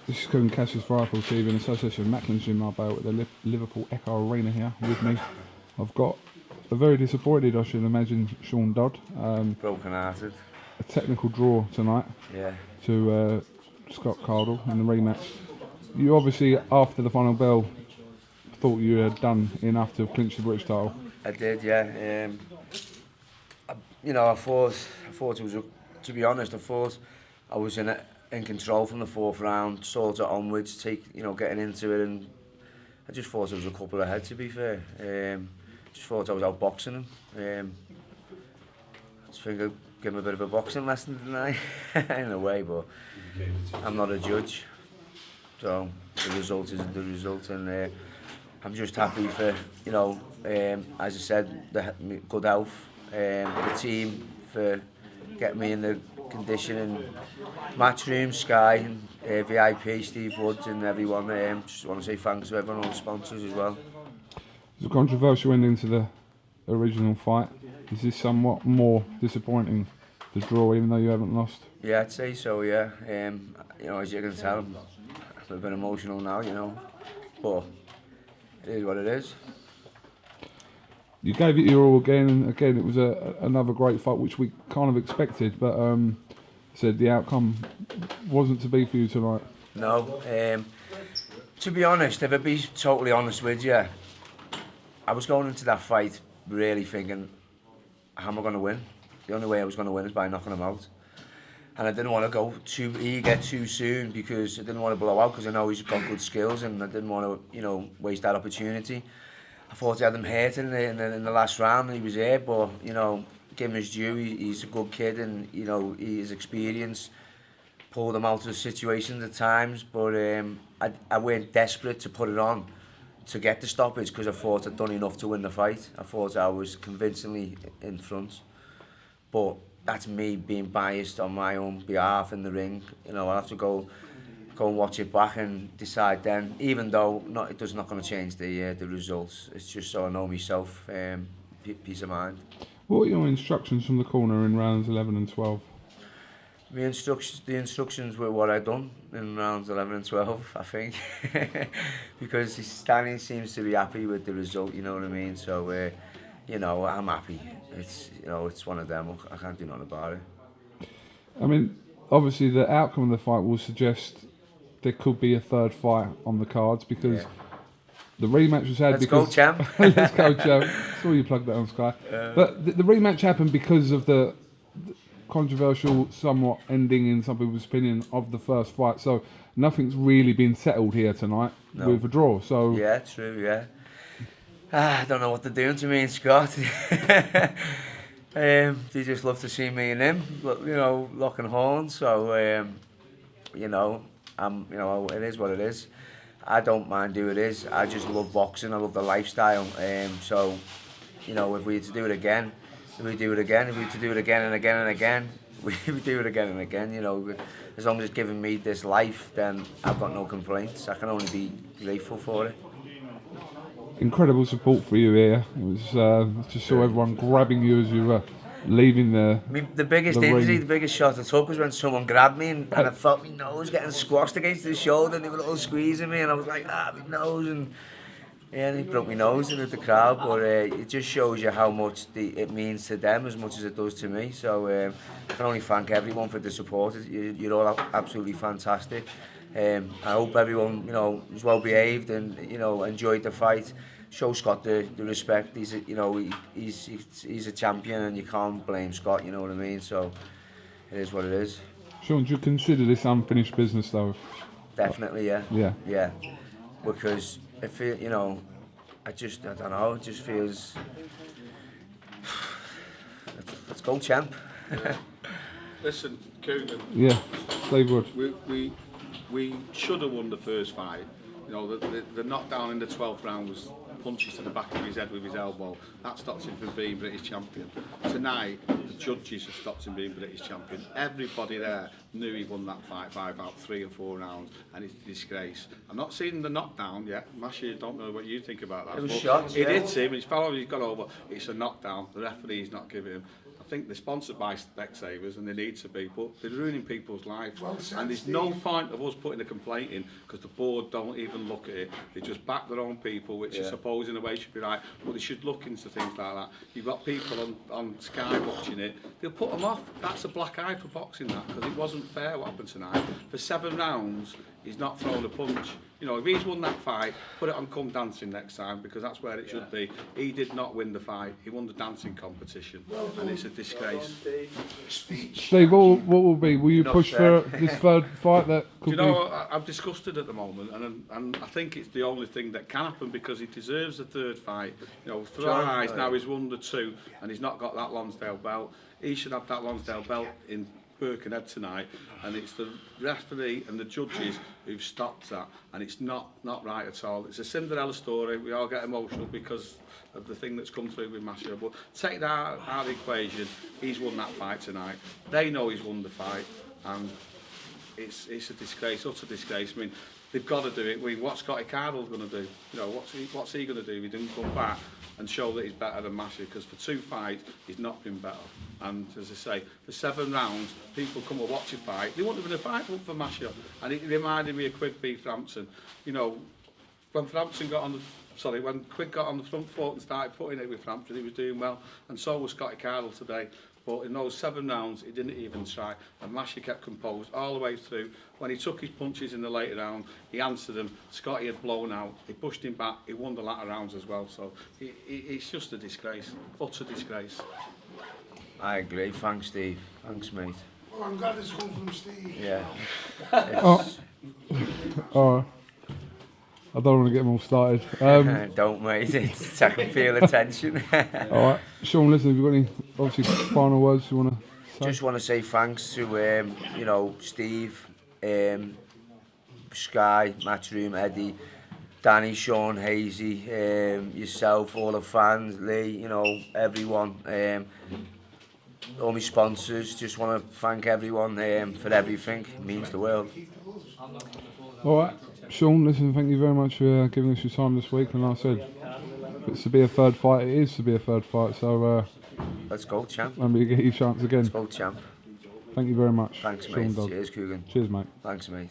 This is KUGAN CASSIUS Rifle TV in association with Macklin's in Marbella at the Liverpool Echo Arena here with me. I've got a very disappointed, I should imagine, Sean Dodd. Broken-hearted. A technical draw tonight to Scott Cardle in the rematch. You obviously, after the final bell, thought you had done enough to clinch the British title. I did, yeah. I thought it was, to be honest, I thought I was in control from the fourth round, sort of onwards, getting into it, and I just thought it was a couple ahead, to be fair. Just thought I was outboxing him. I just think I'd give him a bit of a boxing lesson tonight, in a way, but I'm not a judge, so the result isn't the result, and I'm just happy for, as I said, the good health, the team for getting me in the condition, and Matchroom, Sky, and VIP, Steve Woods, and everyone. Just want to say thanks to everyone, all the sponsors as well. It's a controversial ending to the original fight. Is this somewhat more disappointing, the draw, even though you haven't lost? Yeah, I'd say so, yeah. As you can tell, I'm a bit emotional now, but it is what it is. You gave it your all again, and again it was another great fight, which we kind of expected, but said the outcome wasn't to be for you tonight. No, to be honest, if I be totally honest with you, I was going into that fight really thinking, how am I going to win? The only way I was going to win is by knocking him out. And I didn't want to go too eager too soon, because I didn't want to blow out, because I know he's got good skills, and I didn't want to, waste that opportunity. I thought I had him hurt in the last round, and he was here, but, give him his due, he's a good kid, and, his experience pulled him out of situations at times, but I weren't desperate to put it on to get the stoppage, because I thought I'd done enough to win the fight. I thought I was convincingly in front, but that's me being biased on my own behalf in the ring. I'll have to go and watch it back and decide then, even though it's not going to change the results. It's just so I know myself, peace of mind. What were your instructions from the corner in rounds 11 and 12? The instructions were what I'd done in rounds 11 and 12, I think, because Stanley seems to be happy with the result, you know what I mean? So, I'm happy. It's one of them. I can't do nothing about it. I mean, obviously the outcome of the fight will suggest there could be a third fight on the cards, because the rematch was had Let's go, champ. Let's go, champ. Saw you plug that on Sky. But the rematch happened because of the controversial, somewhat ending, in some people's opinion, of the first fight. So nothing's really been settled here tonight with a draw. So yeah, true. Yeah. I don't know what they're doing to me and Scott. They just love to see me and him, locking horns. So, it is what it is. I don't mind who it is. I just love boxing. I love the lifestyle. So, if we had to do it again, we do it again. If we had to do it again and again and again, we do it again and again. As long as it's giving me this life, then I've got no complaints. I can only be grateful for it. Incredible support for you here. It was just saw everyone grabbing you as you were leaving the biggest injury, the biggest shot I took was when someone grabbed me, and I felt my nose getting squashed against the shoulder, and they were all squeezing me, and I was like, my nose, and they broke my nose into the crowd. But it just shows you how much it means to them as much as it does to me. So I can only thank everyone for the support. You're all absolutely fantastic. I hope everyone, was well behaved and enjoyed the fight. Show Scott the respect. He's a champion, and you can't blame Scott. You know what I mean? So it is what it is. Sean, do you consider this unfinished business though? Definitely, yeah. Yeah. Because I feel, I don't know. It just feels. Let's go, champ. Listen, KUGAN. Yeah, Steve Wood. We should have won the first fight. The knockdown in the 12th round was punches to the back of his head with his elbow. That stopped him from being British champion. Tonight, the judges have stopped him being British champion. Everybody there knew he won that fight by about 3 or 4 rounds, and it's a disgrace. I'm not seeing the knockdown yet. Masha, don't know what you think about that. It was shots, He did see him, he's got over, it's a knockdown. The referee's not giving him. I I think they're sponsored by Specsavers and they need to be, but they're ruining people's lives. And there's no point of us putting a complaint in because the board don't even look at it. They just back their own people, which I suppose in a way should be right, but they should look into things like that. You've got people on Sky watching it, they'll put them off. That's a black eye for boxing, that, because it wasn't fair what happened tonight. For 7 rounds, he's not thrown a punch. You know, if he's won that fight, put it on Come Dancing next time, because that's where it should be. He did not win the fight. He won the dancing competition, and it's a disgrace. Steve, what will be? Will you push for this third fight that could Do you know, I'm disgusted at the moment, and I think it's the only thing that can happen because he deserves a third fight. You know, through our eyes now he's won the 2, and he's not got that Lonsdale belt. He should have that Lonsdale belt in Birkenhead tonight, and it's the referee and the judges who've stopped that, and it's not right at all. It's a Cinderella story. We all get emotional because of the thing that's come through with Masha, but take that out of the equation. He's won that fight tonight. They know he's won the fight, and it's a disgrace, utter disgrace. I mean, they've got to do it. What's Scotty Cardle going to do? You know, what's he going to do? He didn't come back and show that he's better than Masha, because for 2 fights he's not been better. And as I say, for 7 rounds, people come and watch a fight. They wouldn't have been a fight for Masha, and it reminded me of Quigg v Frampton. You know, when Frampton got on the when Quigg got on the front foot and started putting it with Frampton, he was doing well, and so was Scotty Cardle today. But in those 7 rounds, he didn't even try, and Masha kept composed all the way through. When he took his punches in the later round, he answered them. Scotty had blown out. He pushed him back. He won the latter rounds as well. So it's just a disgrace, utter disgrace. I agree. Thanks, Steve. Thanks, mate. Well, I'm glad it's come from Steve. Yeah. All right. I don't want to get them all started. Don't, mate. I can feel the tension. All right, Sean, listen, have you got any obviously final words you want to say? Just want to say thanks to you know, Steve, Sky, Matchroom, Eddie, Danny, Sean, Hazy, yourself, all the fans, Lee, you know, everyone, all my sponsors. Just want to thank everyone for everything. It means the world. All right, Sean, listen, thank you very much for giving us your time this week. And like I said, if it's to be a third fight, it is to be a third fight. So let's go, champ. Remember, you get your chance again. Let's go, champ. Thank you very much. Thanks, Sean mate. Dodd. Cheers, KUGAN. Cheers, mate. Thanks, mate.